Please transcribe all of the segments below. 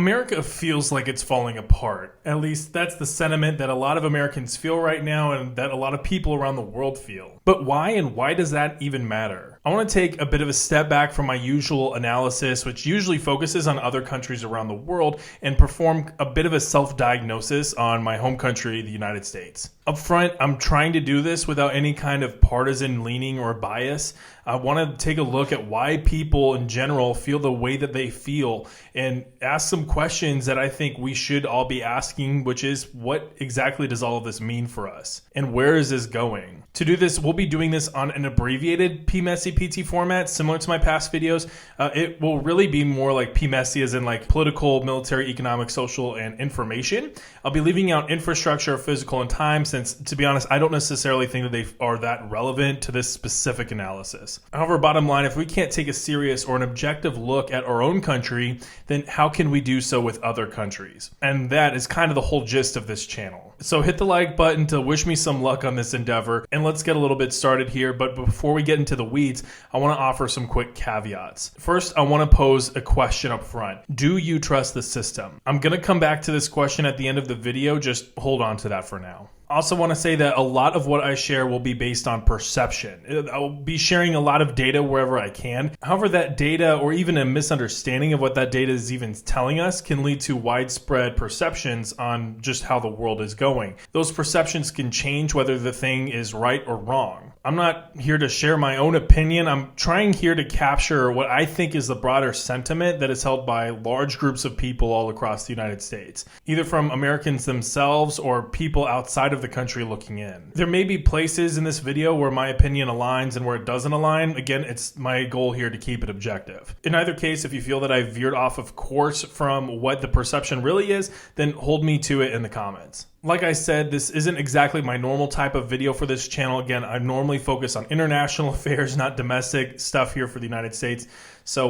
America feels like it's falling apart. At least that's the sentiment that a lot of Americans feel right now and that a lot of people around the world feel. But why, and why does that even matter? I want to take a bit of a step back from my usual analysis, which usually focuses on other countries around the world, and perform a bit of a self-diagnosis on my home country, the United States. Up front, I'm trying to do this without any kind of partisan leaning or bias. I want to take a look at why people in general feel the way that they feel and ask some questions that I think we should all be asking, which is, what exactly does all of this mean for us? And where is this going? To do this, we'll be doing this on an abbreviated PMESI-PT format, similar to my past videos. It will really be more like PMESI as in like political, military, economic, social, and information. I'll be leaving out infrastructure, physical, and time since, to be honest, I don't necessarily think that they are that relevant to this specific analysis. However, bottom line, if we can't take a serious or an objective look at our own country, then how can we do so with other countries? And that is kind of the whole gist of this channel. So hit the like button to wish me some luck on this endeavor, and let's get a little bit started here. But before we get into the weeds, I want to offer some quick caveats. First, I want to pose a question up front. Do you trust the system? I'm going to come back to this question at the end of the video. Just hold on to that for now. I also want to say that a lot of what I share will be based on perception. I'll be sharing a lot of data wherever I can. However, that data, or even a misunderstanding of what that data is even telling us, can lead to widespread perceptions on just how the world is going. Those perceptions can change whether the thing is right or wrong. I'm not here to share my own opinion. I'm trying here to capture what I think is the broader sentiment that is held by large groups of people all across the United States, either from Americans themselves or people outside of the country looking in. There may be places in this video where my opinion aligns and where it doesn't align. Again, it's my goal here to keep it objective. In either case, if you feel that I veered off of course from what the perception really is, then hold me to it in the comments. Like I said, this isn't exactly my normal type of video for this channel. Again, I normally focus on international affairs, not domestic stuff here for the United States. So,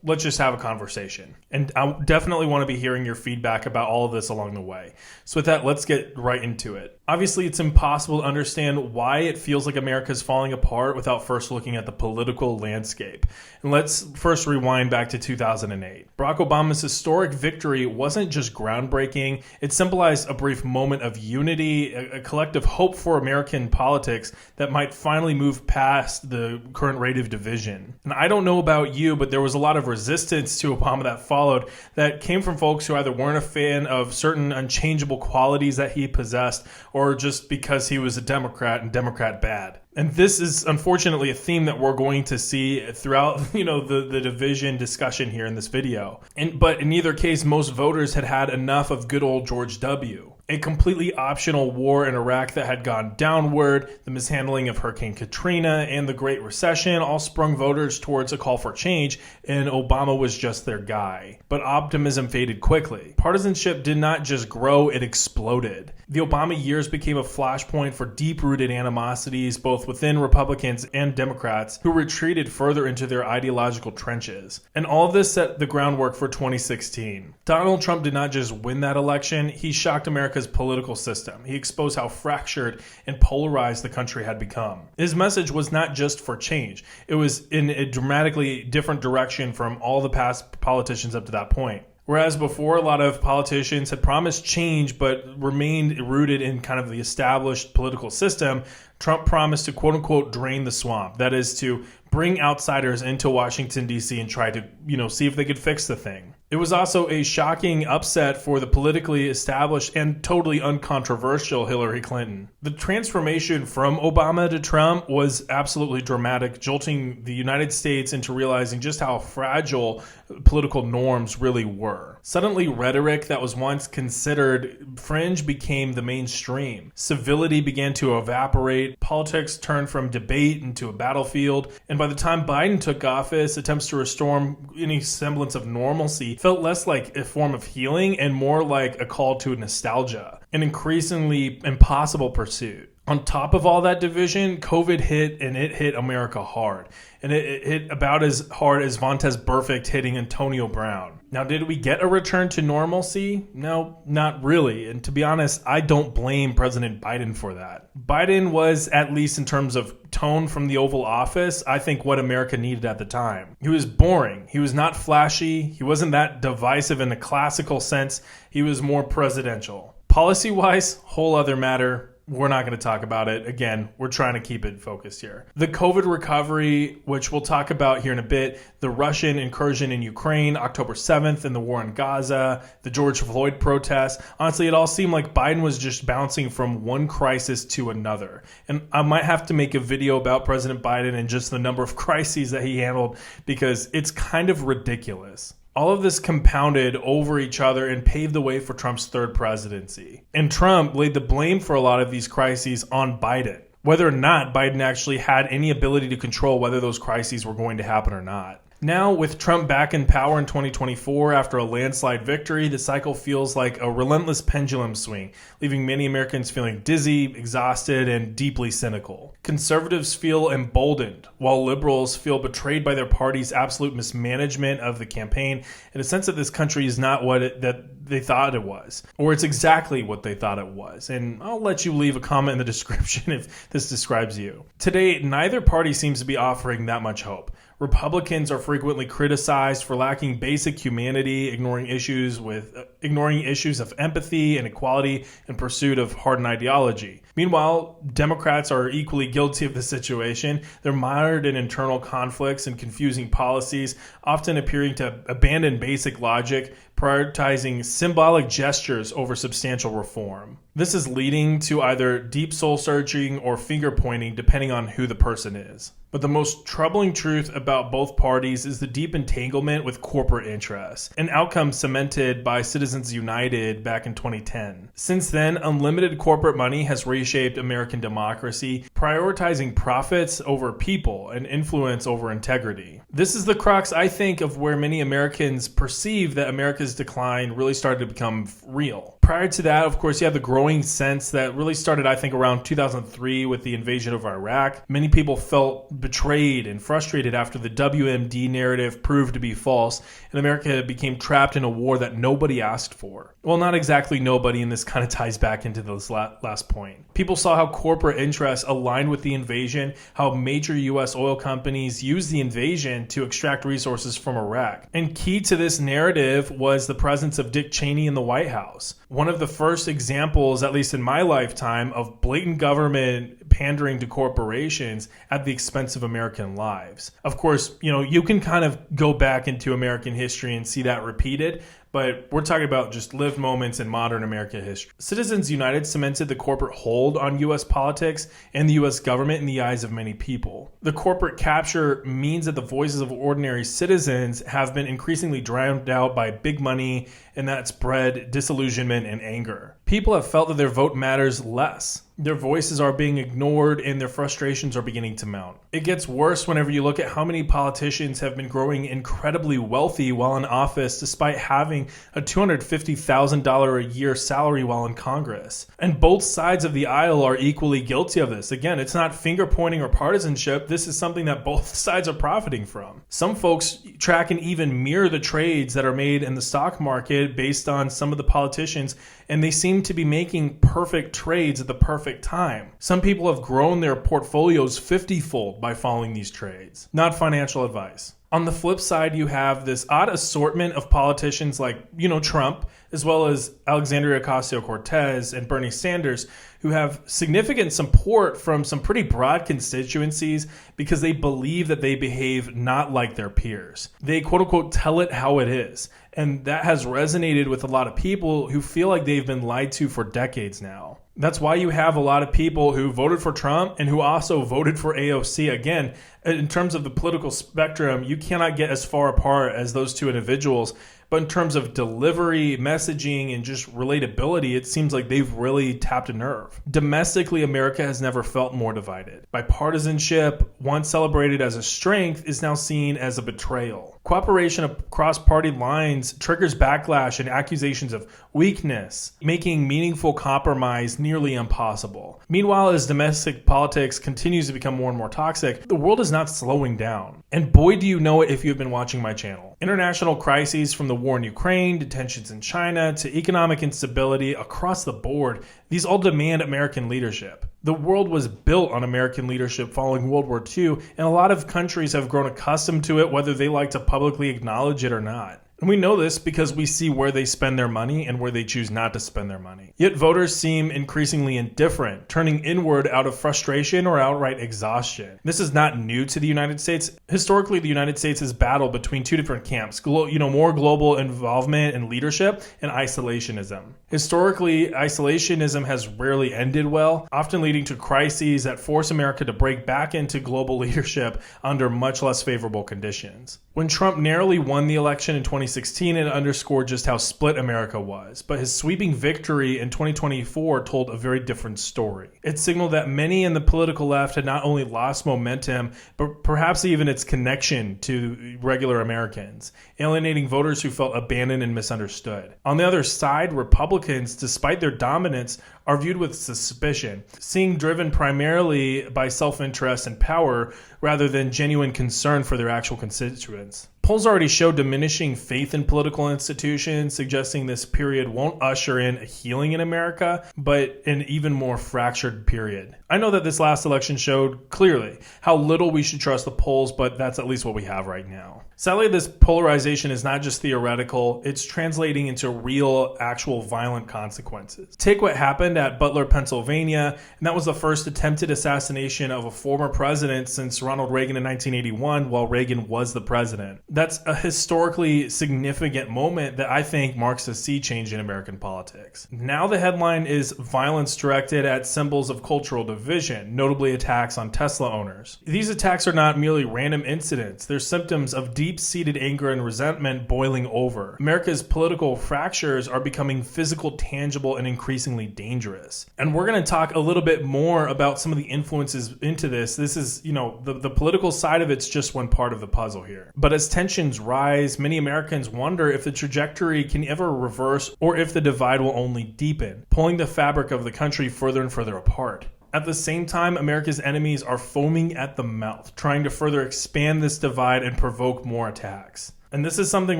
let's just have a conversation. And I definitely want to be hearing your feedback about all of this along the way. So with that, let's get right into it. Obviously, it's impossible to understand why it feels like America is falling apart without first looking at the political landscape. And let's first rewind back to 2008. Barack Obama's historic victory wasn't just groundbreaking. It symbolized a brief moment of unity, a collective hope for American politics that might finally move past the current rate of division. And I don't know about you, but there was a lot of resistance to Obama that followed that came from folks who either weren't a fan of certain unchangeable qualities that he possessed, or just because he was a Democrat and Democrat bad. And this is unfortunately a theme that we're going to see throughout, the division discussion here in this video. But in either case, most voters had had enough of good old George W. A completely optional war in Iraq that had gone downward, the mishandling of Hurricane Katrina, and the Great Recession all sprung voters towards a call for change, and Obama was just their guy. But optimism faded quickly. Partisanship did not just grow, it exploded. The Obama years became a flashpoint for deep-rooted animosities, both within Republicans and Democrats, who retreated further into their ideological trenches. And all of this set the groundwork for 2016. Donald Trump did not just win that election, he shocked America's political system. He exposed how fractured and polarized the country had become. His message was not just for change. It was in a dramatically different direction from all the past politicians up to that point. Whereas before, a lot of politicians had promised change but remained rooted in kind of the established political system, Trump promised to quote-unquote drain the swamp. That is, to bring outsiders into Washington, D.C. and try to, see if they could fix the thing. It was also a shocking upset for the politically established and totally uncontroversial Hillary Clinton. The transformation from Obama to Trump was absolutely dramatic, jolting the United States into realizing just how fragile political norms really were. Suddenly, rhetoric that was once considered fringe became the mainstream. Civility began to evaporate. Politics turned from debate into a battlefield. And by the time Biden took office, attempts to restore any semblance of normalcy felt less like a form of healing and more like a call to nostalgia, an increasingly impossible pursuit. On top of all that division, COVID hit, and it hit America hard. And it hit about as hard as Vontaze Burfict hitting Antonio Brown. Now, did we get a return to normalcy? No, not really. And to be honest, I don't blame President Biden for that. Biden was, at least in terms of tone from the Oval Office, I think what America needed at the time. He was boring. He was not flashy. He wasn't that divisive in the classical sense. He was more presidential. Policy-wise, whole other matter. We're not going to talk about it. Again, we're trying to keep it focused here. The COVID recovery, which we'll talk about here in a bit, the Russian incursion in Ukraine, October 7th, and the war in Gaza, the George Floyd protests. Honestly, it all seemed like Biden was just bouncing from one crisis to another. And I might have to make a video about President Biden and just the number of crises that he handled because it's kind of ridiculous. All of this compounded over each other and paved the way for Trump's third presidency. And Trump laid the blame for a lot of these crises on Biden, whether or not Biden actually had any ability to control whether those crises were going to happen or not. Now, with Trump back in power in 2024 after a landslide victory, the cycle feels like a relentless pendulum swing, leaving many Americans feeling dizzy, exhausted, and deeply cynical. Conservatives feel emboldened, while liberals feel betrayed by their party's absolute mismanagement of the campaign, in a sense that this country is not what that they thought it was, or it's exactly what they thought it was. And I'll let you leave a comment in the description if this describes you. Today, neither party seems to be offering that much hope. Republicans are frequently criticized for lacking basic humanity, ignoring issues of empathy and equality in pursuit of hardened ideology. Meanwhile, Democrats are equally guilty of the situation. They're mired in internal conflicts and confusing policies, often appearing to abandon basic logic, prioritizing symbolic gestures over substantial reform. This is leading to either deep soul searching or finger pointing, depending on who the person is. But the most troubling truth about both parties is the deep entanglement with corporate interests, an outcome cemented by Citizens United back in 2010. Since then, unlimited corporate money has reshaped American democracy, prioritizing profits over people and influence over integrity. This is the crux, I think, of where many Americans perceive that America's decline really started to become real. Prior to that, of course, you have the growing sense that really started, I think, around 2003 with the invasion of Iraq. Many people felt betrayed and frustrated after the WMD narrative proved to be false, and America became trapped in a war that nobody asked for. Well, not exactly nobody, and this kind of ties back into this last point. People saw how corporate interests aligned with the invasion, how major U.S. oil companies used the invasion to extract resources from Iraq. And key to this narrative was the presence of Dick Cheney in the White House. One of the first examples, at least in my lifetime, of blatant government pandering to corporations at the expense of American lives. Of course, you can kind of go back into American history and see that repeated, but we're talking about just lived moments in modern American history. Citizens United cemented the corporate hold on U.S. politics and the U.S. government in the eyes of many people. The corporate capture means that the voices of ordinary citizens have been increasingly drowned out by big money, and that's bred disillusionment and anger. People have felt that their vote matters less. Their voices are being ignored and their frustrations are beginning to mount. It gets worse whenever you look at how many politicians have been growing incredibly wealthy while in office despite having a $250,000 a year salary while in Congress. And both sides of the aisle are equally guilty of this. Again, it's not finger pointing or partisanship. This is something that both sides are profiting from. Some folks track and even mirror the trades that are made in the stock market based on some of the politicians, and they seem to be making perfect trades at the perfect time. Some people have grown their portfolios 50-fold by following these trades. Not financial advice. On the flip side, you have this odd assortment of politicians like, Trump, as well as Alexandria Ocasio-Cortez and Bernie Sanders, who have significant support from some pretty broad constituencies because they believe that they behave not like their peers. They, quote unquote, tell it how it is. And that has resonated with a lot of people who feel like they've been lied to for decades now. That's why you have a lot of people who voted for Trump and who also voted for AOC. Again, in terms of the political spectrum, you cannot get as far apart as those two individuals. But in terms of delivery, messaging, and just relatability, it seems like they've really tapped a nerve. Domestically, America has never felt more divided. Bipartisanship, once celebrated as a strength, is now seen as a betrayal. Cooperation across party lines triggers backlash and accusations of weakness, making meaningful compromise nearly impossible. Meanwhile, as domestic politics continues to become more and more toxic, the world is not slowing down. And boy, do you know it if you've been watching my channel. International crises, from the war in Ukraine to tensions in China to economic instability across the board, these all demand American leadership. The world was built on American leadership following World War II, and a lot of countries have grown accustomed to it, whether they like to publicly acknowledge it or not. And we know this because we see where they spend their money and where they choose not to spend their money. Yet voters seem increasingly indifferent, turning inward out of frustration or outright exhaustion. This is not new to the United States. Historically, the United States has battled between two different camps, more global involvement and leadership, and isolationism. Historically, isolationism has rarely ended well, often leading to crises that force America to break back into global leadership under much less favorable conditions. When Trump narrowly won the election in 2016, it underscored just how split America was, but his sweeping victory in 2024 told a very different story. It signaled that many in the political left had not only lost momentum, but perhaps even its connection to regular Americans, alienating voters who felt abandoned and misunderstood. On the other side, Republicans, despite their dominance, are viewed with suspicion, seen driven primarily by self-interest and power rather than genuine concern for their actual constituents. Polls already show diminishing faith in political institutions, suggesting this period won't usher in a healing in America, but an even more fractured period. I know that this last election showed clearly how little we should trust the polls, but that's at least what we have right now. Sadly, this polarization is not just theoretical, it's translating into real, actual violent consequences. Take what happened at Butler, Pennsylvania, and that was the first attempted assassination of a former president since Ronald Reagan in 1981 while Reagan was the president. That's a historically significant moment that I think marks a sea change in American politics. Now the headline is violence directed at symbols of cultural division, notably attacks on Tesla owners. These attacks are not merely random incidents, they're symptoms of deep-seated anger and resentment boiling over. America's political fractures are becoming physical, tangible, and increasingly dangerous. And we're going to talk a little bit more about some of the influences into this. This is, the political side of it's just one part of the puzzle here. But as tensions rise, many Americans wonder if the trajectory can ever reverse or if the divide will only deepen, pulling the fabric of the country further and further apart. At the same time, America's enemies are foaming at the mouth, trying to further expand this divide and provoke more attacks. And this is something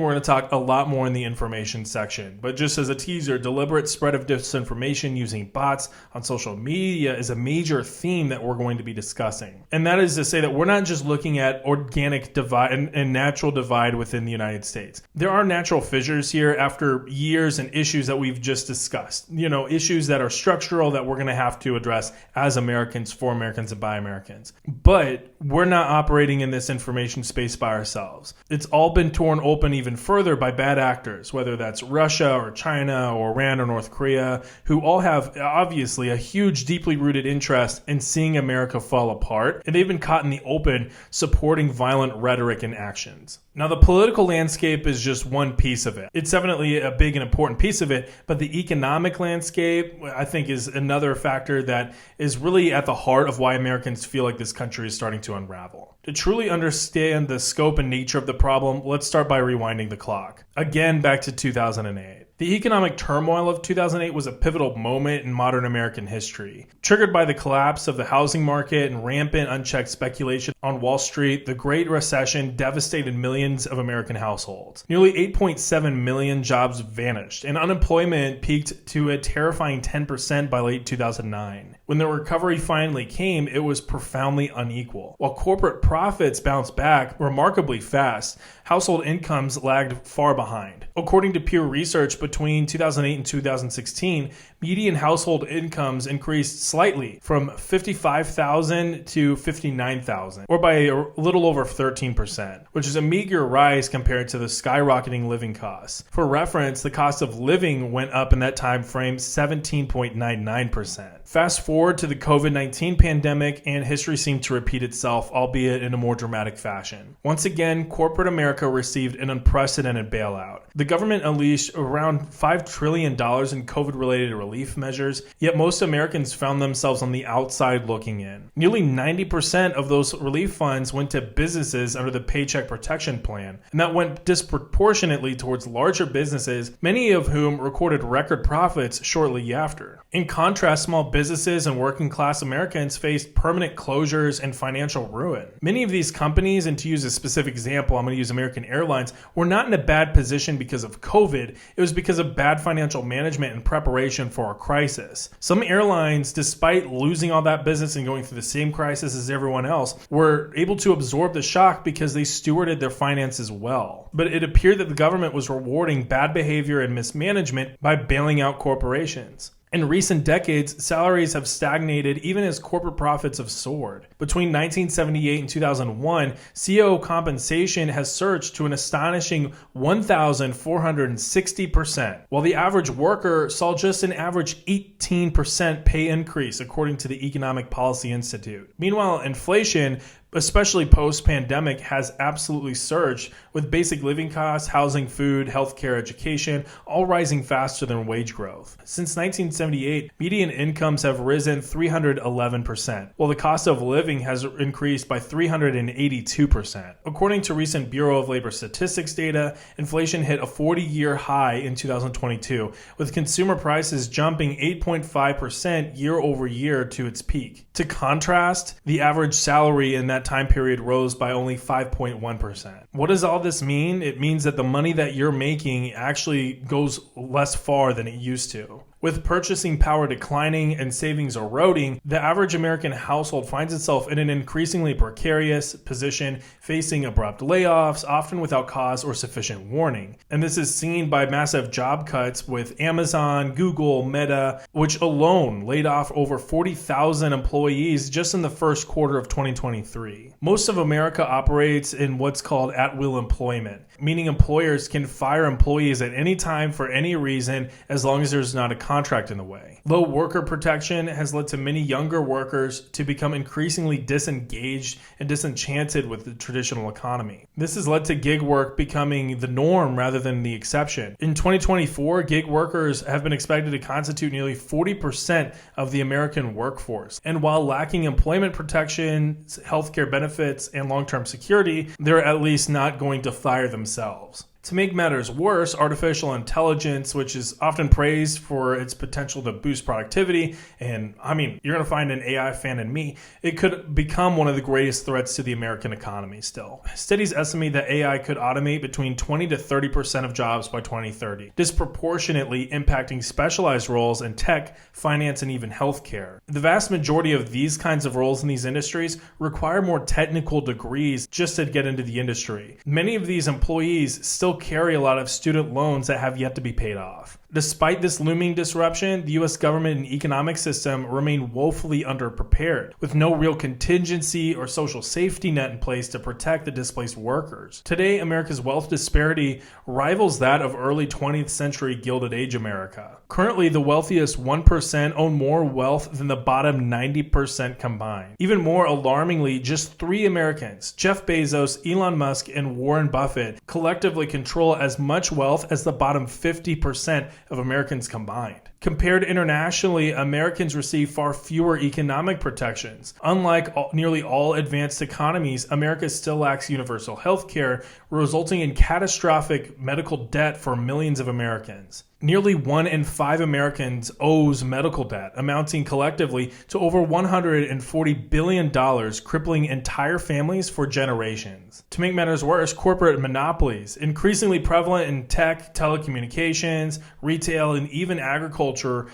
we're going to talk a lot more in the information section. But just as a teaser, deliberate spread of disinformation using bots on social media is a major theme that we're going to be discussing. And that is to say that we're not just looking at organic divide and natural divide within the United States. There are natural fissures here after years and issues that we've just discussed. Issues that are structural that we're going to have to address as Americans, for Americans, and by Americans. But we're not operating in this information space by ourselves. It's all been torn open even further by bad actors, whether that's Russia or China or Iran or North Korea, who all have obviously a huge, deeply rooted interest in seeing America fall apart, and they've been caught in the open supporting violent rhetoric and actions. Now, the political landscape is just one piece of it. It's definitely a big and important piece of it, but the economic landscape, I think, is another factor that is really at the heart of why Americans feel like this country is starting to unravel. To truly understand the scope and nature of the problem, let's start by rewinding the clock. Again, back to 2008. The economic turmoil of 2008 was a pivotal moment in modern American history. Triggered by the collapse of the housing market and rampant unchecked speculation on Wall Street, the Great Recession devastated millions of American households. Nearly 8.7 million jobs vanished, and unemployment peaked to a terrifying 10% by late 2009. When the recovery finally came, it was profoundly unequal. While corporate profits bounced back remarkably fast, household incomes lagged far behind. According to Pew Research, between 2008 and 2016, median household incomes increased slightly from $55,000 to $59,000, or by a little over 13%, which is a meager rise compared to the skyrocketing living costs. For reference, the cost of living went up in that time frame 17.99%. Fast forward to the COVID-19 pandemic, and history seemed to repeat itself, albeit in a more dramatic fashion. Once again, corporate America received an unprecedented bailout. The government unleashed around $5 trillion in COVID-related relief measures, yet most Americans found themselves on the outside looking in. Nearly 90% of those relief funds went to businesses under the Paycheck Protection Plan, and that went disproportionately towards larger businesses, many of whom recorded record profits shortly after. In contrast, small businesses and working-class Americans faced permanent closures and financial ruin. Many of these companies, and to use a specific example, I'm going to use American Airlines, were not in a bad position because of COVID. It was because of bad financial management and preparation for a crisis. Some airlines, despite losing all that business and going through the same crisis as everyone else, were able to absorb the shock because they stewarded their finances well. But it appeared that the government was rewarding bad behavior and mismanagement by bailing out corporations. In recent decades, salaries have stagnated even as corporate profits have soared. Between 1978 and 2001, CEO compensation has surged to an astonishing 1,460%, while the average worker saw just an average 18% pay increase, according to the Economic Policy Institute. Meanwhile, inflation, especially post-pandemic, has absolutely surged, with basic living costs, housing, food, healthcare, education, all rising faster than wage growth. Since 1978, median incomes have risen 311%, while the cost of living has increased by 382%. According to recent Bureau of Labor Statistics data, inflation hit a 40-year high in 2022, with consumer prices jumping 8.5% year over year to its peak. To contrast, the average salary in that time period rose by only 5.1%. What does all this mean? It means that the money that you're making actually goes less far than it used to. With purchasing power declining and savings eroding, the average American household finds itself in an increasingly precarious position, facing abrupt layoffs, often without cause or sufficient warning. And this is seen by massive job cuts with Amazon, Google, Meta, which alone laid off over 40,000 employees just in the first quarter of 2023. Most of America operates in what's called at-will employment, meaning employers can fire employees at any time for any reason as long as there's not a contract in the way. Low worker protection has led to many younger workers to become increasingly disengaged and disenchanted with the traditional economy. This has led to gig work becoming the norm rather than the exception. In 2024, gig workers have been expected to constitute nearly 40% of the American workforce. And while lacking employment protection, healthcare benefits, and long-term security, they're at least not going to fire themselves. To make matters worse, artificial intelligence, which is often praised for its potential to boost productivity, and you're going to find an AI fan in me, it could become one of the greatest threats to the American economy still. Studies estimate that AI could automate between 20 to 30% of jobs by 2030, disproportionately impacting specialized roles in tech, finance, and even healthcare. The vast majority of these kinds of roles in these industries require more technical degrees just to get into the industry. Many of these employees still carry a lot of student loans that have yet to be paid off. Despite this looming disruption, the U.S. government and economic system remain woefully underprepared, with no real contingency or social safety net in place to protect the displaced workers. Today, America's wealth disparity rivals that of early 20th century Gilded Age America. Currently, the wealthiest 1% own more wealth than the bottom 90% combined. Even more alarmingly, just 3 Americans, Jeff Bezos, Elon Musk, and Warren Buffett, collectively control as much wealth as the bottom 50% of Americans combined. Compared internationally, Americans receive far fewer economic protections. Unlike nearly all advanced economies, America still lacks universal health care, resulting in catastrophic medical debt for millions of Americans. Nearly 1 in 5 Americans owes medical debt, amounting collectively to over $140 billion, crippling entire families for generations. To make matters worse, corporate monopolies, increasingly prevalent in tech, telecommunications, retail, and even agriculture,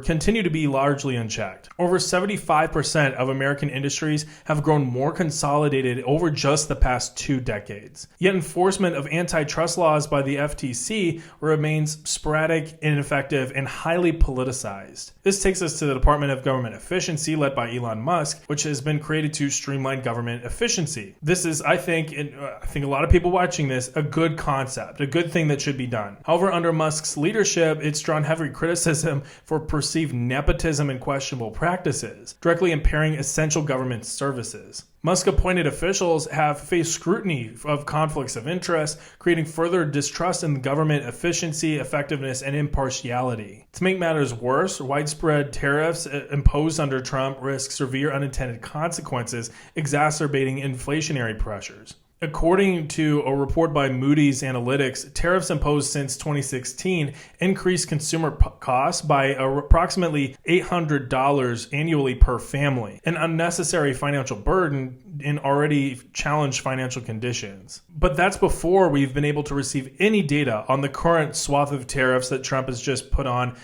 continue to be largely unchecked. Over 75% of American industries have grown more consolidated over just the past 2 decades. Yet enforcement of antitrust laws by the FTC remains sporadic, ineffective, and highly politicized. This takes us to the Department of Government Efficiency, led by Elon Musk, which has been created to streamline government efficiency. This is, I think a lot of people watching this, a good concept, a good thing that should be done. However, under Musk's leadership, it's drawn heavy criticism criticism for perceived nepotism and questionable practices, directly impairing essential government services. Musk-appointed officials have faced scrutiny of conflicts of interest, creating further distrust in government efficiency, effectiveness, and impartiality. To make matters worse, widespread tariffs imposed under Trump risk severe unintended consequences, exacerbating inflationary pressures. According to a report by Moody's Analytics, tariffs imposed since 2016 increased consumer costs by approximately $800 annually per family, an unnecessary financial burden in already challenged financial conditions. But that's before we've been able to receive any data on the current swath of tariffs that Trump has just put on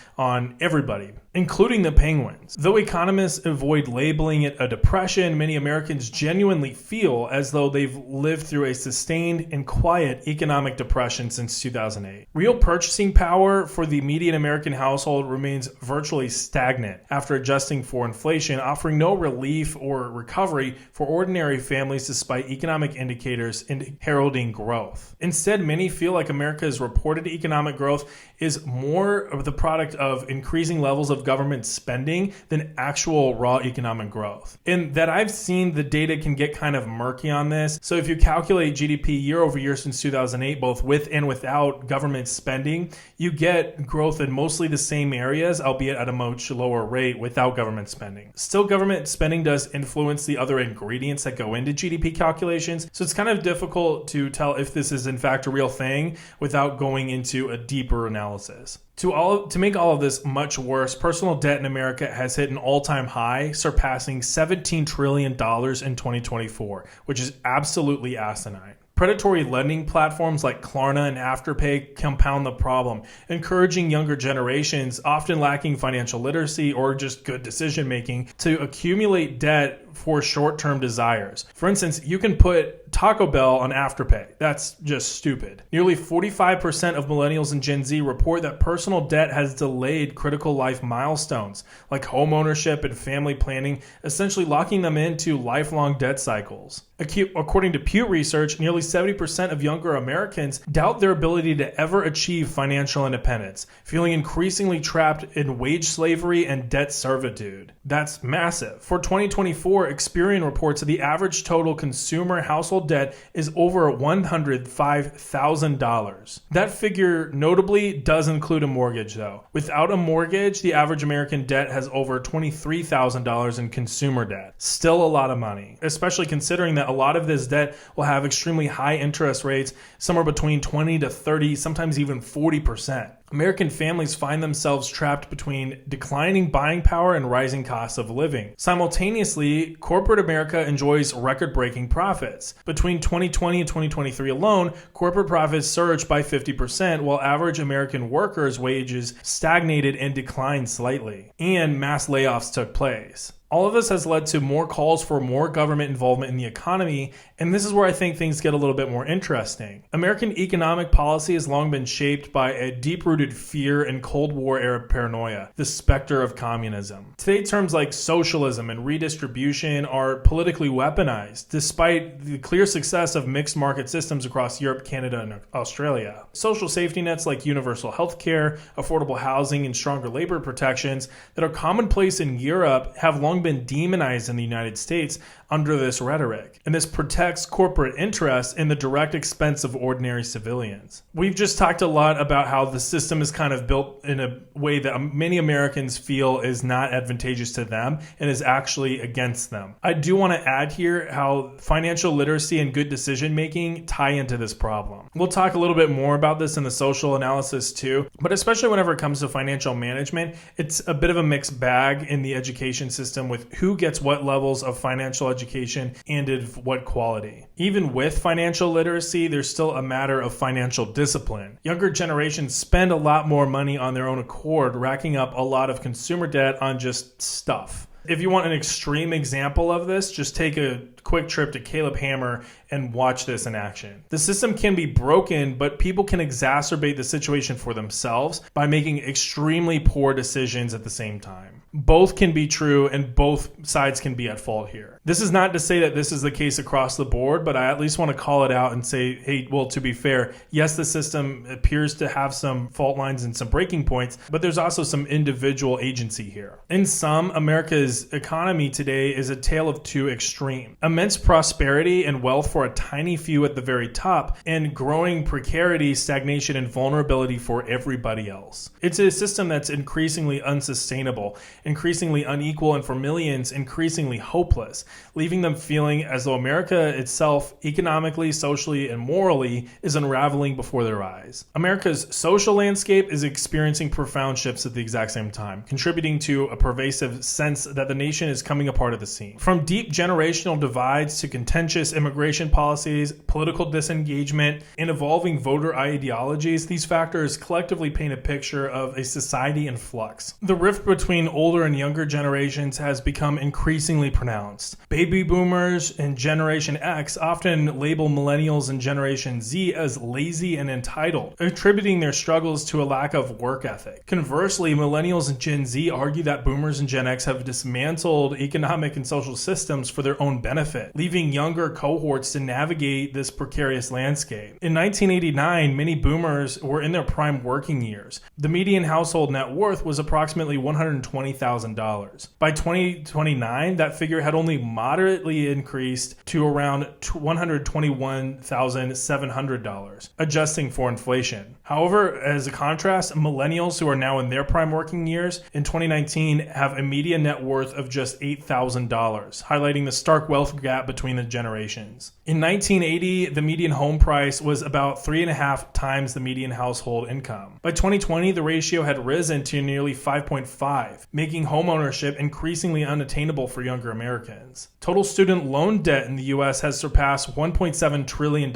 everybody, including the penguins. Though economists avoid labeling it a depression, many Americans genuinely feel as though they've lived through a sustained and quiet economic depression since 2008. Real purchasing power for the median American household remains virtually stagnant after adjusting for inflation, offering no relief or recovery for ordinary families despite economic indicators heralding growth. Instead, many feel like America's reported economic growth is more of the product of increasing levels of government spending than actual raw economic growth. And that I've seen the data can get kind of murky on this. So if you calculate GDP year over year since 2008, both with and without government spending, you get growth in mostly the same areas, albeit at a much lower rate without government spending. Still, government spending does influence the other ingredients that go into GDP calculations. So it's kind of difficult to tell if this is in fact a real thing without going into a deeper analysis. To make all of this much worse, personal debt in America has hit an all-time high, surpassing $17 trillion in 2024, which is absolutely asinine. Predatory lending platforms like Klarna and Afterpay compound the problem, encouraging younger generations, often lacking financial literacy or just good decision-making, to accumulate debt for short-term desires. For instance, you can put Taco Bell on Afterpay. That's just stupid. Nearly 45% of millennials and Gen Z report that personal debt has delayed critical life milestones like home ownership and family planning, essentially locking them into lifelong debt cycles. According to Pew Research, nearly 70% of younger Americans doubt their ability to ever achieve financial independence, feeling increasingly trapped in wage slavery and debt servitude. That's massive. For 2024, Experian reports that the average total consumer household debt is over $105,000. That figure notably does include a mortgage, though. Without a mortgage, the average American debt has over $23,000 in consumer debt. Still a lot of money, especially considering that a lot of this debt will have extremely high interest rates, somewhere between 20 to 30, sometimes even 40%. American families find themselves trapped between declining buying power and rising costs of living. Simultaneously, corporate America enjoys record-breaking profits. Between 2020 and 2023 alone, corporate profits surged by 50%, while average American workers' wages stagnated and declined slightly, and mass layoffs took place. All of this has led to more calls for more government involvement in the economy, and this is where I think things get a little bit more interesting. American economic policy has long been shaped by a deep-rooted fear and Cold War-era paranoia, the specter of communism. Today, terms like socialism and redistribution are politically weaponized, despite the clear success of mixed market systems across Europe, Canada, and Australia. Social safety nets like universal health care, affordable housing, and stronger labor protections that are commonplace in Europe have long been demonized in the United States under this rhetoric, and this protects corporate interests in the direct expense of ordinary civilians. We've just talked a lot about how the system is kind of built in a way that many Americans feel is not advantageous to them and is actually against them. I do want to add here how financial literacy and good decision making tie into this problem. We'll talk a little bit more about this in the social analysis too, but especially whenever it comes to financial management, it's a bit of a mixed bag in the education system with who gets what levels of financial education and of what quality. Even with financial literacy, there's still a matter of financial discipline. Younger generations spend a lot more money on their own accord, racking up a lot of consumer debt on just stuff. If you want an extreme example of this, just take a quick trip to Caleb Hammer and watch this in action. The system can be broken, but people can exacerbate the situation for themselves by making extremely poor decisions at the same time. Both can be true and both sides can be at fault here. This is not to say that this is the case across the board, but I at least want to call it out and say, hey, well, to be fair, yes, the system appears to have some fault lines and some breaking points, but there's also some individual agency here. In sum, America's economy today is a tale of two extremes: immense prosperity and wealth for a tiny few at the very top, and growing precarity, stagnation, and vulnerability for everybody else. It's a system that's increasingly unsustainable, increasingly unequal, and for millions, increasingly hopeless, leaving them feeling as though America itself, economically, socially, and morally, is unraveling before their eyes. America's social landscape is experiencing profound shifts at the exact same time, contributing to a pervasive sense that the nation is coming apart at the seams. From deep generational divides to contentious immigration policies, political disengagement, and evolving voter ideologies, these factors collectively paint a picture of a society in flux. The rift between older and younger generations has become increasingly pronounced. Baby boomers and Generation X often label millennials and Generation Z as lazy and entitled, attributing their struggles to a lack of work ethic. Conversely, millennials and Gen Z argue that boomers and Gen X have dismantled economic and social systems for their own benefit, leaving younger cohorts to navigate this precarious landscape. In 1989, many boomers were in their prime working years. The median household net worth was approximately $120,000. By 2029, that figure had only moderately increased to around $121,700, adjusting for inflation. However, as a contrast, millennials who are now in their prime working years in 2019 have a median net worth of just $8,000, highlighting the stark wealth gap between the generations. In 1980, the median home price was about 3.5 times the median household income. By 2020, the ratio had risen to nearly 5.5, making homeownership increasingly unattainable for younger Americans. Total student loan debt in the U.S. has surpassed $1.7 trillion,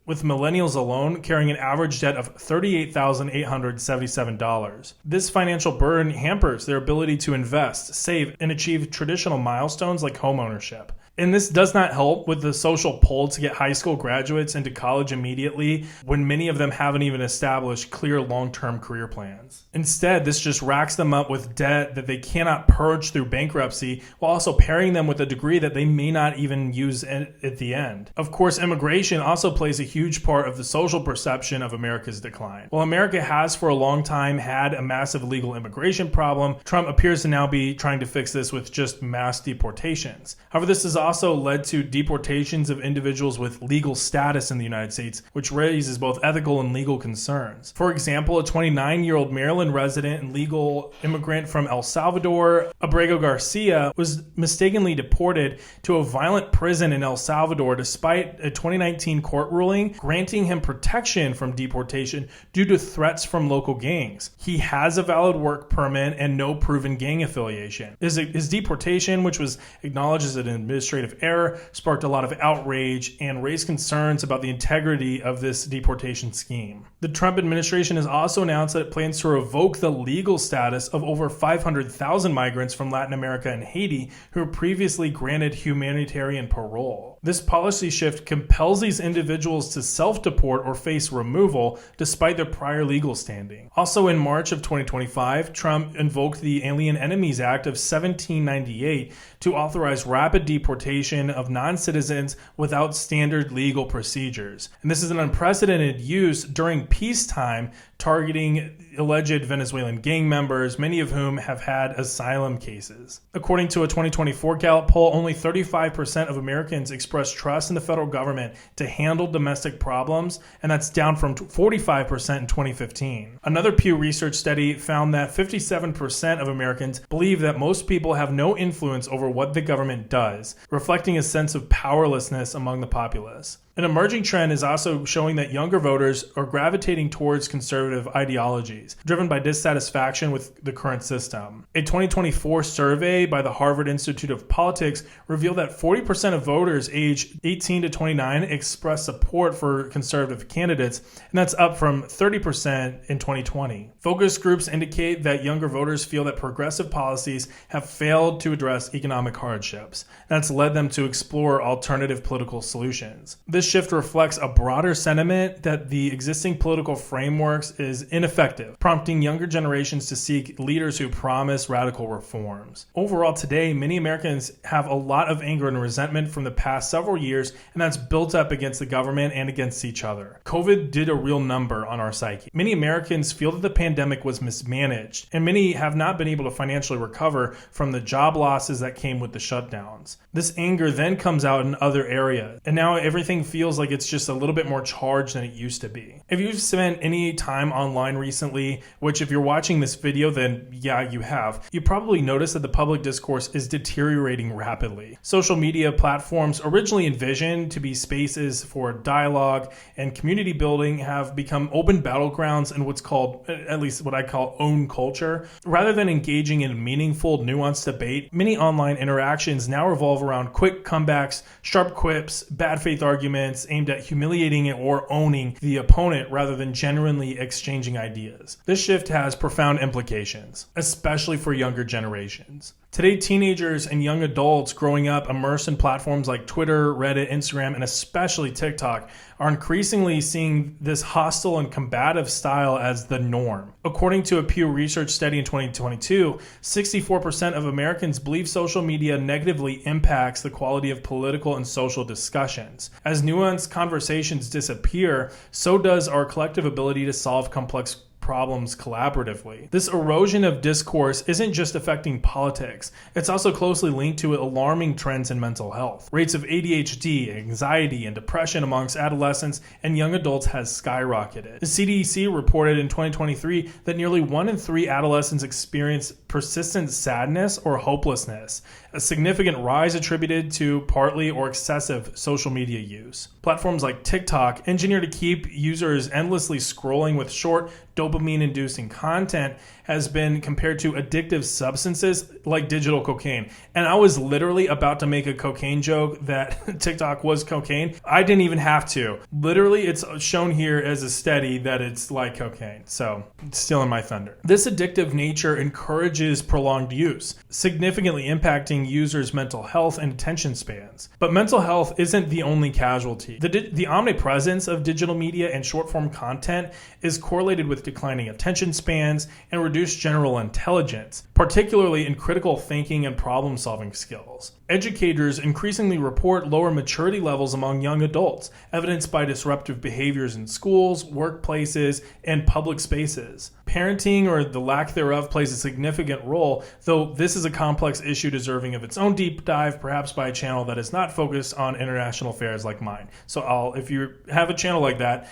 with millennials alone carrying an average debt of $38,877. This financial burden hampers their ability to invest, save, and achieve traditional milestones like homeownership. And this does not help with the social pull to get high school graduates into college immediately when many of them haven't even established clear long-term career plans. Instead, this just racks them up with debt that they cannot purge through bankruptcy, while also pairing them with a degree that they may not even use at the end. Of course, immigration also plays a huge part of the social perception of America's decline. While America has for a long time had a massive legal immigration problem, Trump appears to now be trying to fix this with just mass deportations. However, this is also led to deportations of individuals with legal status in the United States, which raises both ethical and legal concerns. For example, a 29-year-old Maryland resident and legal immigrant from El Salvador, Abrego Garcia, was mistakenly deported to a violent prison in El Salvador despite a 2019 court ruling granting him protection from deportation due to threats from local gangs. He has a valid work permit and no proven gang affiliation. His deportation, which was acknowledged as an administrative error, sparked a lot of outrage and raised concerns about the integrity of this deportation scheme. The Trump administration has also announced that it plans to revoke the legal status of over 500,000 migrants from Latin America and Haiti who were previously granted humanitarian parole. This policy shift compels these individuals to self-deport or face removal despite their prior legal standing. Also in March of 2025, Trump invoked the Alien Enemies Act of 1798 to authorize rapid deportation of non-citizens without standard legal procedures. And this is an unprecedented use during peacetime, targeting alleged Venezuelan gang members, many of whom have had asylum cases. According to a 2024 Gallup poll, only 35% of Americans express trust in the federal government to handle domestic problems, and that's down from 45% in 2015. Another Pew Research study found that 57% of Americans believe that most people have no influence over what the government does, reflecting a sense of powerlessness among the populace. An emerging trend is also showing that younger voters are gravitating towards conservative ideologies, driven by dissatisfaction with the current system. A 2024 survey by the Harvard Institute of Politics revealed that 40% of voters aged 18 to 29 express support for conservative candidates, and that's up from 30% in 2020. Focus groups indicate that younger voters feel that progressive policies have failed to address economic hardships. That's led them to explore alternative political solutions. This This shift reflects a broader sentiment that the existing political frameworks is ineffective, prompting younger generations to seek leaders who promise radical reforms. Overall, today, many Americans have a lot of anger and resentment from the past several years, and that's built up against the government and against each other. COVID did a real number on our psyche. Many Americans feel that the pandemic was mismanaged, and many have not been able to financially recover from the job losses that came with the shutdowns. This anger then comes out in other areas, and now everything feels like it's just a little bit more charged than it used to be. If you've spent any time online recently, which if you're watching this video, then yeah, you have, you probably noticed that the public discourse is deteriorating rapidly. Social media platforms, originally envisioned to be spaces for dialogue and community building, have become open battlegrounds in what's called, at least what I call, own culture. Rather than engaging in meaningful, nuanced debate, many online interactions now revolve around quick comebacks, sharp quips, bad faith arguments aimed at humiliating or owning the opponent rather than genuinely exchanging ideas. This shift has profound implications, especially for younger generations. Today, teenagers and young adults growing up immersed in platforms like Twitter, Reddit, Instagram, and especially TikTok are increasingly seeing this hostile and combative style as the norm. According to a Pew Research study in 2022, 64% of Americans believe social media negatively impacts the quality of political and social discussions. As nuanced conversations disappear, so does our collective ability to solve complex problems collaboratively. This erosion of discourse isn't just affecting politics, it's also closely linked to alarming trends in mental health. Rates of ADHD, anxiety, and depression amongst adolescents and young adults has skyrocketed. The CDC reported in 2023 that nearly 1 in 3 adolescents experience persistent sadness or hopelessness, a significant rise attributed to partly or excessive social media use. Platforms like TikTok, engineered to keep users endlessly scrolling with short, dopamine-inducing content, has been compared to addictive substances like digital cocaine. And I was literally about to make a cocaine joke that TikTok was cocaine. I didn't even have to. Literally, it's shown here as a study that it's like cocaine. So, it's stealing my thunder. This addictive nature encourages prolonged use, significantly impacting users' mental health and attention spans. But mental health isn't the only casualty. The omnipresence of digital media and short-form content is correlated with declining attention spans and reduced general intelligence, particularly in critical thinking and problem-solving skills. Educators increasingly report lower maturity levels among young adults, evidenced by disruptive behaviors in schools, workplaces, and public spaces. Parenting, or the lack thereof, plays a significant role, though this is a complex issue deserving of its own deep dive, perhaps by a channel that is not focused on international affairs like mine. So if you have a channel like that,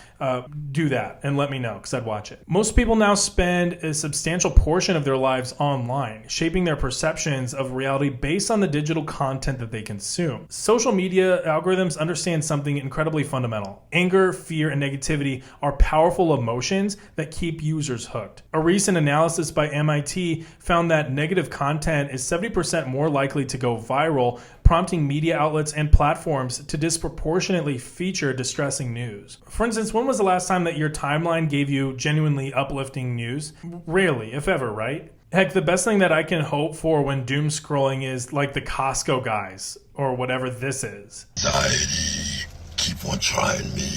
do that and let me know, because I'd watch it. Most people now spend a substantial portion of their lives online, shaping their perceptions of reality based on the digital content that they consume. Social media algorithms understand something incredibly fundamental. Anger, fear, and negativity are powerful emotions that keep users hooked. A recent analysis by MIT found that negative content is 70% more likely to go viral, prompting media outlets and platforms to disproportionately feature distressing news. For instance, when was the last time that your timeline gave you genuinely uplifting news? Rarely, if ever, right? Heck, the best thing that I can hope for when doom scrolling is like the Costco guys, or whatever this is. Anxiety, keep on trying me,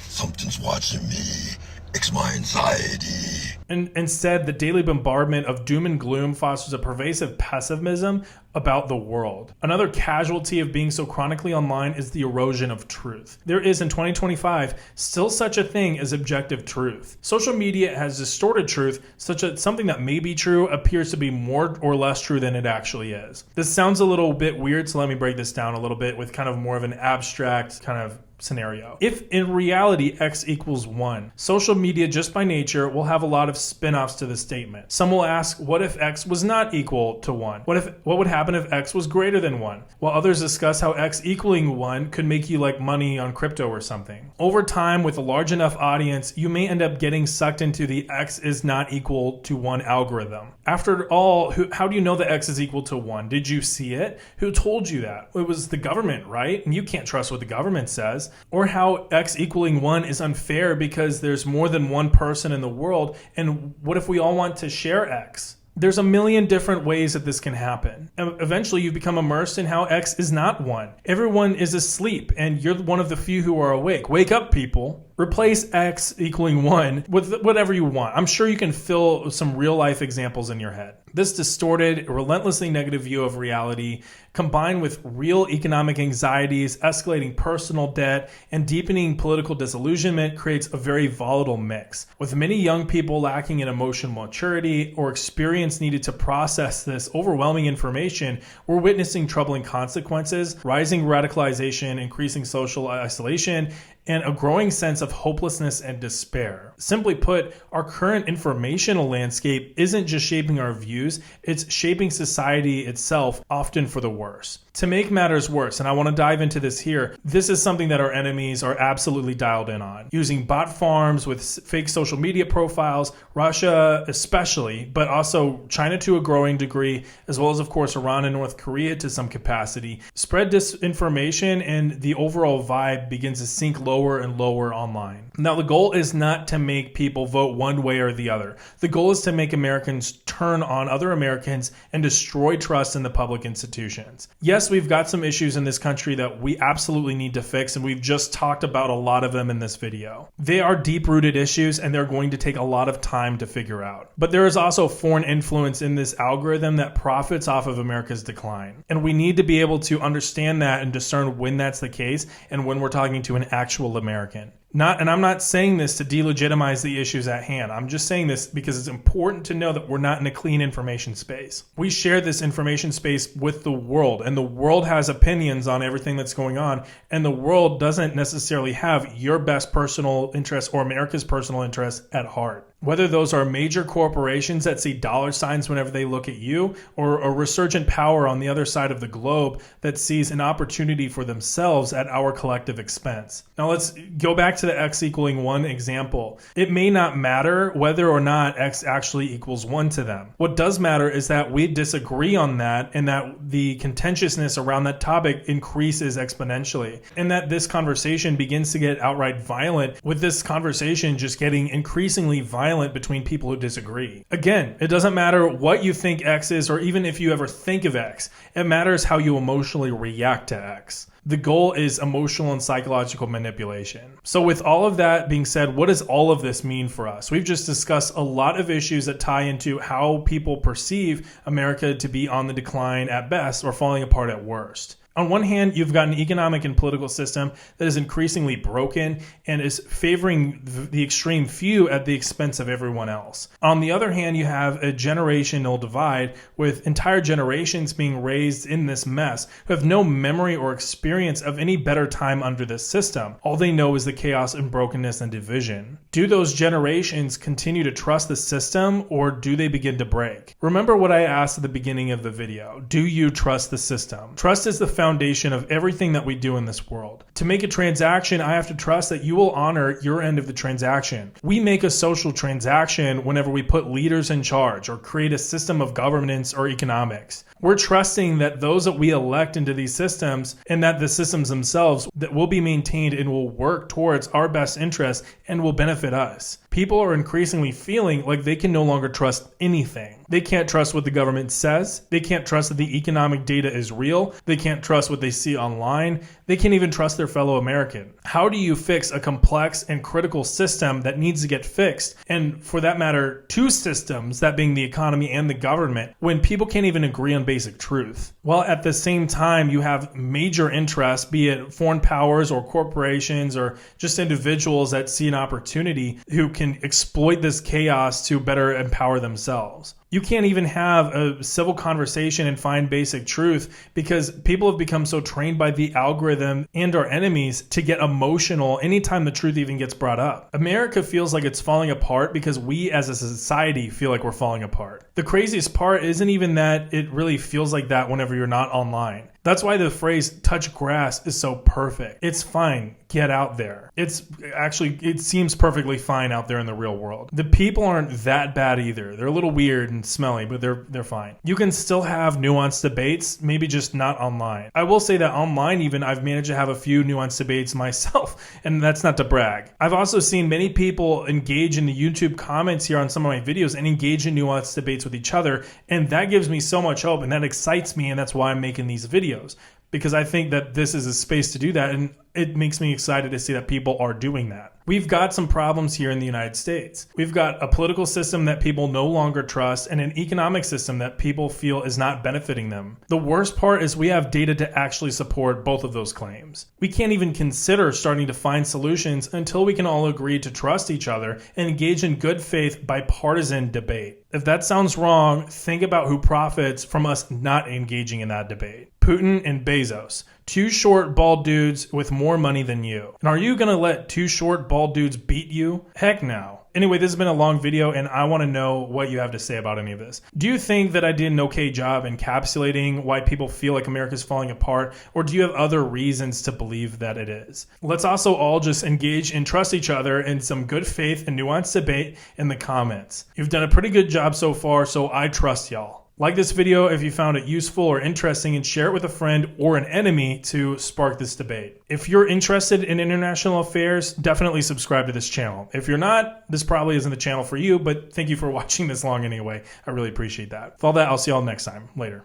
something's watching me, it's my anxiety. And instead, the daily bombardment of doom and gloom fosters a pervasive pessimism about the world. Another casualty of being so chronically online is the erosion of truth. There is, in 2025, still such a thing as objective truth. Social media has distorted truth such that something that may be true appears to be more or less true than it actually is. This sounds a little bit weird, so let me break this down a little bit with kind of more of an abstract kind of scenario. If in reality x equals 1, social media just by nature will have a lot of spin-offs to the statement. Some will ask, what if x was not equal to 1? What would happen if x was greater than 1? While others discuss how x equaling 1 could make you like money on crypto or something. Over time, with a large enough audience, you may end up getting sucked into the x is not equal to 1 algorithm. After all, how do you know that x is equal to 1? Did you see it? Who told you that? It was the government, right? And you can't trust what the government says. Or how x equaling 1 is unfair because there's more than one person in the world, and what if we all want to share x? There's a million different ways that this can happen. Eventually, you become immersed in how X is not one. Everyone is asleep, and you're one of the few who are awake. Wake up, people. Replace X equaling 1 with whatever you want. I'm sure you can fill some real life examples in your head. This distorted, relentlessly negative view of reality, combined with real economic anxieties, escalating personal debt, and deepening political disillusionment, creates a very volatile mix. With many young people lacking in emotional maturity or experience needed to process this overwhelming information, we're witnessing troubling consequences, rising radicalization, increasing social isolation, and a growing sense of hopelessness and despair. Simply put, our current informational landscape isn't just shaping our views, it's shaping society itself, often for the worse. To make matters worse, and I want to dive into this here, this is something that our enemies are absolutely dialed in on. Using bot farms with fake social media profiles, Russia especially, but also China to a growing degree, as well as, of course, Iran and North Korea to some capacity, spread disinformation, and the overall vibe begins to sink lower and lower online. Now, the goal is not to make people vote one way or the other. The goal is to make Americans turn on other Americans and destroy trust in the public institutions. Yes, we've got some issues in this country that we absolutely need to fix, and we've just talked about a lot of them in this video. They are deep-rooted issues, and they're going to take a lot of time to figure out. But there is also foreign influence in this algorithm that profits off of America's decline. And we need to be able to understand that and discern when that's the case and when we're talking to an actual American. And I'm not saying this to delegitimize the issues at hand. I'm just saying this because it's important to know that we're not in a clean information space. We share this information space with the world, and the world has opinions on everything that's going on, and the world doesn't necessarily have your best personal interest or America's personal interest at heart. Whether those are major corporations that see dollar signs whenever they look at you, or a resurgent power on the other side of the globe that sees an opportunity for themselves at our collective expense. Now let's go back to the X equaling 1 example. It may not matter whether or not X actually equals 1 to them. What does matter is that we disagree on that, and that the contentiousness around that topic increases exponentially, and that this conversation begins to get outright violent, with this conversation just getting increasingly violent between people who disagree. Again, it doesn't matter what you think X is, or even if you ever think of X. It matters how you emotionally react to X. The goal is emotional and psychological manipulation. So with all of that being said, what does all of this mean for us? We've just discussed a lot of issues that tie into how people perceive America to be on the decline at best or falling apart at worst. On one hand, you've got an economic and political system that is increasingly broken and is favoring the extreme few at the expense of everyone else. On the other hand, you have a generational divide with entire generations being raised in this mess who have no memory or experience of any better time under this system. All they know is the chaos and brokenness and division. Do those generations continue to trust the system, or do they begin to break? Remember what I asked at the beginning of the video. Do you trust the system? Trust is the foundation of everything that we do in this world. To make a transaction, I have to trust that you will honor your end of the transaction. We make a social transaction whenever we put leaders in charge or create a system of governance or economics. We're trusting that those that we elect into these systems, and that the systems themselves that will be maintained and will work towards our best interests and will benefit us. People are increasingly feeling like they can no longer trust anything. They can't trust what the government says. They can't trust that the economic data is real. They can't trust what they see online. They can't even trust their fellow American. How do you fix a complex and critical system that needs to get fixed? And for that matter, two systems, that being the economy and the government, when people can't even agree on basic truth? While at the same time, you have major interests, be it foreign powers or corporations or just individuals that see an opportunity who can exploit this chaos to better empower themselves. You can't even have a civil conversation and find basic truth because people have become so trained by the algorithm and our enemies to get emotional anytime the truth even gets brought up. America feels like it's falling apart because we as a society feel like we're falling apart. The craziest part isn't even that it really feels like that whenever you're not online. That's why the phrase touch grass is so perfect. It's fine. Get out there. It seems perfectly fine out there in the real world. The people aren't that bad either. They're a little weird and smelly, but they're fine. You can still have nuanced debates, maybe just not online. I will say that online even, I've managed to have a few nuanced debates myself, and that's not to brag. I've also seen many people engage in the YouTube comments here on some of my videos and engage in nuanced debates with each other, and that gives me so much hope, and that excites me, and that's why I'm making these videos. Because I think that this is a space to do that, and it makes me excited to see that people are doing that. We've got some problems here in the United States. We've got a political system that people no longer trust and an economic system that people feel is not benefiting them. The worst part is we have data to actually support both of those claims. We can't even consider starting to find solutions until we can all agree to trust each other and engage in good faith bipartisan debate. If that sounds wrong, think about who profits from us not engaging in that debate. Putin and Bezos, two short, bald dudes with more money than you. And are you going to let two short, bald dudes beat you? Heck no. Anyway, this has been a long video, and I want to know what you have to say about any of this. Do you think that I did an okay job encapsulating why people feel like America's falling apart, or do you have other reasons to believe that it is? Let's also all just engage and trust each other in some good faith and nuanced debate in the comments. You've done a pretty good job so far, so I trust y'all. Like this video if you found it useful or interesting, and share it with a friend or an enemy to spark this debate. If you're interested in international affairs, definitely subscribe to this channel. If you're not, this probably isn't the channel for you, but thank you for watching this long anyway. I really appreciate that. For all that, I'll see y'all next time. Later.